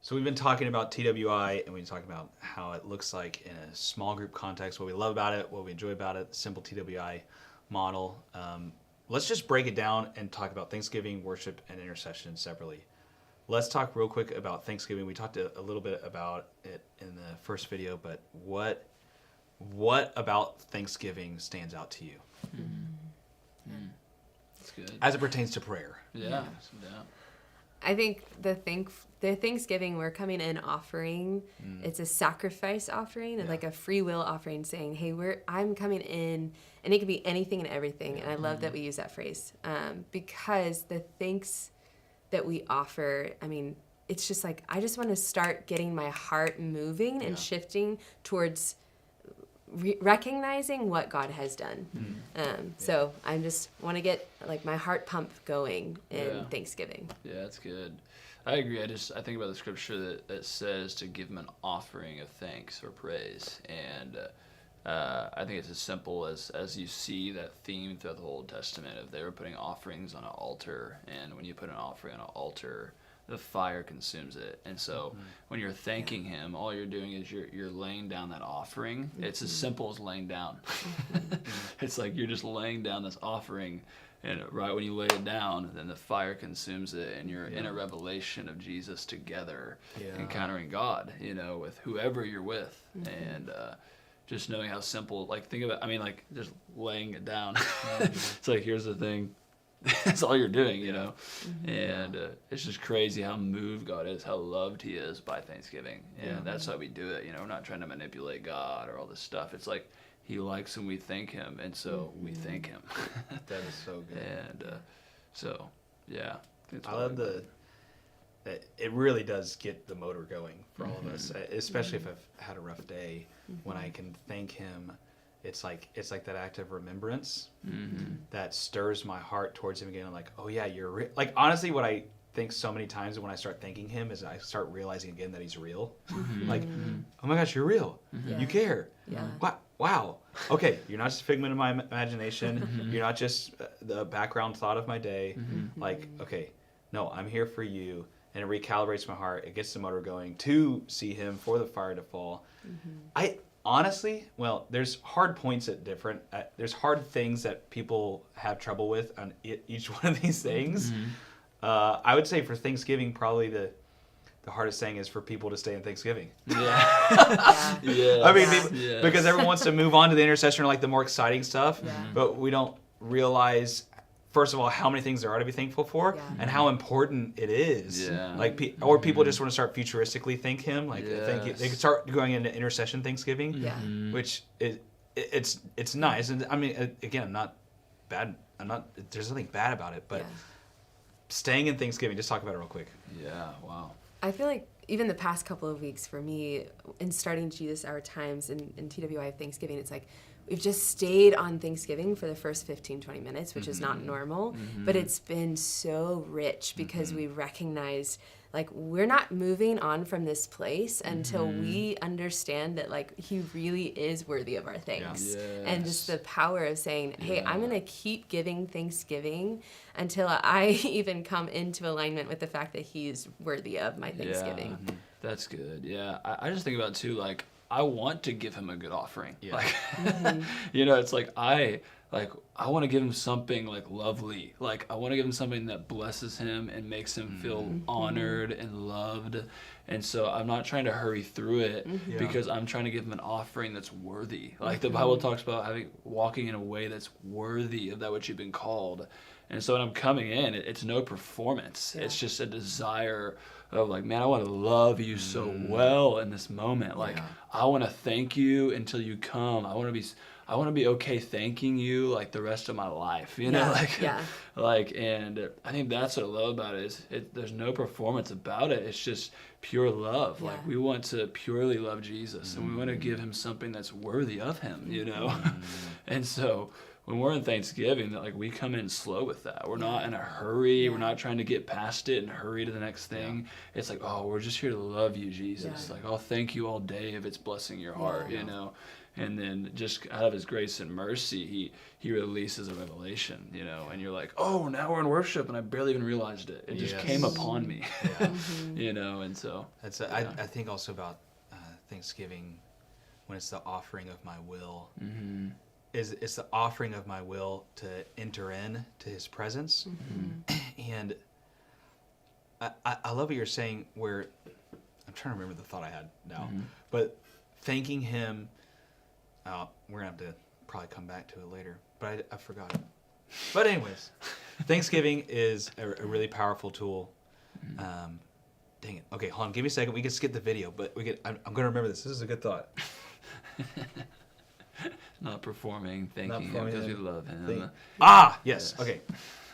So we've been talking about TWI, and we've been talking about how it looks like in a small group context, what we love about it, what we enjoy about it, the simple TWI model. Let's just break it down and talk about Thanksgiving, worship, and intercession separately. Let's talk real quick about Thanksgiving. We talked a little bit about it in the first video, but what about Thanksgiving stands out to you? That's good. As it pertains to prayer. Yeah. I think the Thanksgiving, we're coming in offering. It's a sacrifice offering and like a free will offering, saying, "Hey, I'm coming in," and it can be anything and everything. And I love that we use that phrase because the thanks that we offer, I mean, it's just like I just want to start getting my heart moving and shifting towards recognizing what God has done. So I just want to get like my heart pump going in Thanksgiving. Yeah, that's good. I agree. I think about the scripture that says to give him an offering of thanks or praise. And I think it's as simple as you see that theme throughout the whole Old Testament of they were putting offerings on an altar. And when you put an offering on an altar, the fire consumes it. And so when you're thanking him, all you're doing is you're laying down that offering. It's as simple as laying down. It's like you're just laying down this offering, and right when you lay it down, then the fire consumes it, and you're in a revelation of Jesus together, encountering God, with whoever you're with. And just knowing how simple, like think about, just laying it down. It's like, here's the thing. That's all you're doing, and it's just crazy how moved God is, how loved he is by Thanksgiving. And that's how we do it. We're not trying to manipulate God or all this stuff. It's like he likes when we thank him, and so we thank him. That is so good. And so, yeah. I love that it really does get the motor going for all of us, especially if I've had a rough day. When I can thank him, it's like that act of remembrance that stirs my heart towards him again. I'm like, oh yeah, you're real. Like honestly, what I think so many times when I start thanking him is I start realizing again that he's real. Like, oh my gosh, you're real. You care. Wow. Okay, you're not just a figment of my imagination. You're not just the background thought of my day. Like, okay, no, I'm here for you. And it recalibrates my heart. It gets the motor going to see him, for the fire to fall. Honestly, well, there's hard points there's hard things that people have trouble with on each one of these things. I would say for Thanksgiving, probably the hardest thing is for people to stay in Thanksgiving. I mean, because everyone wants to move on to the intercession or like the more exciting stuff, but we don't realize, first of all, how many things there are to be thankful for, and how important it is. Like, or people just want to start futuristically thank him. Like, they could start going into intercession Thanksgiving, which it's nice. And I mean, again, I'm not bad. There's nothing bad about it, but staying in Thanksgiving. Just talk about it real quick. Yeah. Wow. I feel like even the past couple of weeks for me, in starting Jesus Hour Times in TWI Thanksgiving, it's like, we've just stayed on Thanksgiving for the first 15, 20 minutes, which is not normal, but it's been so rich because we recognize, like, we're not moving on from this place until we understand that, like, he really is worthy of our thanks. And just the power of saying, hey, I'm going to keep giving Thanksgiving until I even come into alignment with the fact that he's worthy of my Thanksgiving. That's good. Yeah. I just think about, too, like, I want to give him a good offering. Like, it's like I want to give him something like lovely. Like I want to give him something that blesses him and makes him feel honored and loved. And so I'm not trying to hurry through it because I'm trying to give him an offering that's worthy. Like the Bible talks about walking in a way that's worthy of that which you've been called. And so when I'm coming in, it's no performance. It's just a desire of like, man, I want to love you so well in this moment. Like, I want to thank you until you come. I want to be okay thanking you like the rest of my life, and I think that's what I love about it is there's no performance about it. It's just pure love. Like we want to purely love Jesus and we want to give him something that's worthy of him, And so when we're in Thanksgiving, that like we come in slow with that. We're not in a hurry. Yeah. We're not trying to get past it and hurry to the next thing. It's like, oh, we're just here to love you, Jesus. Yeah. Like, I'll thank you all day if it's blessing your heart, Yeah. you know. And then just out of his grace and mercy, he releases a revelation, you know. And you're like, oh, now we're in worship, and I barely even realized it. It just Yes. came upon me, Yeah. you know. And so That's Yeah. I think also about Thanksgiving when it's the offering of my will. mm-hmm. It's the offering of my will to enter in to his presence. And I love what you're saying where I'm trying to remember the thought I had now, but thanking him, we're gonna have to probably come back to it later, but I forgot it. But anyways, Thanksgiving is a really powerful tool. Dang it. Okay, hold on, give me a second. We can skip the video, but I'm gonna remember this. This is a good thought. Not performing, thanking him performing, because we thanking- love him. Yes. Yes. Okay.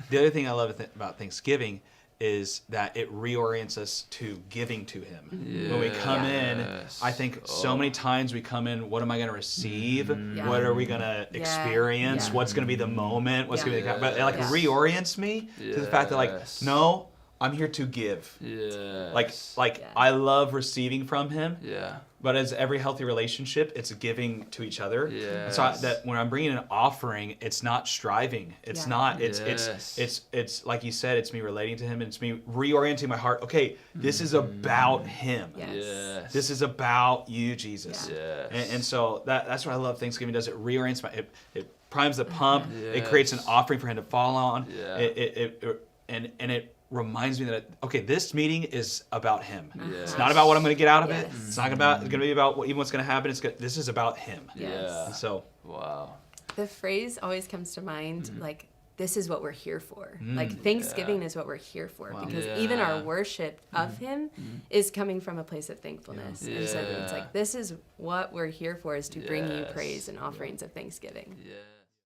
The other thing I love about Thanksgiving is that it reorients us to giving to him. When we come in, Yes. I think so many times we come in, what am I going to receive? Yeah. What are we going to experience? Yeah. What's going to be the moment? What's going to be the, but it like Yeah. reorients me to the fact that like, Yes. no, I'm here to give. Yes. Like Yeah. I love receiving from him. Yeah. But as every healthy relationship, it's a giving to each other. And so Yes. that when I'm bringing an offering, it's not striving. It's Yeah. not. Yes. It's like you said. It's me relating to him. It's me reorienting my heart. Okay, this is about him. Yes. Yes. This is about you, Jesus. Yeah. And so that's what I love. Thanksgiving does. It reorients my. It primes the pump. Yes. It creates an offering for him to fall on. Yeah. It reminds me that okay, this meeting is about him. Yes. It's not about what I'm going to get out of it. Yes. It's not going to be about even what's going to happen. This is about him. Yes. Yeah. And so Wow. The phrase always comes to mind, like, this is what we're here for. Mm. Like, Thanksgiving is what we're here for. Wow. Because even our Yeah. worship of Him is coming from a place of thankfulness. Yeah. And so it's Yeah. like, this is what we're here for, is to bring you Yes. praise and offerings of thanksgiving. Yeah.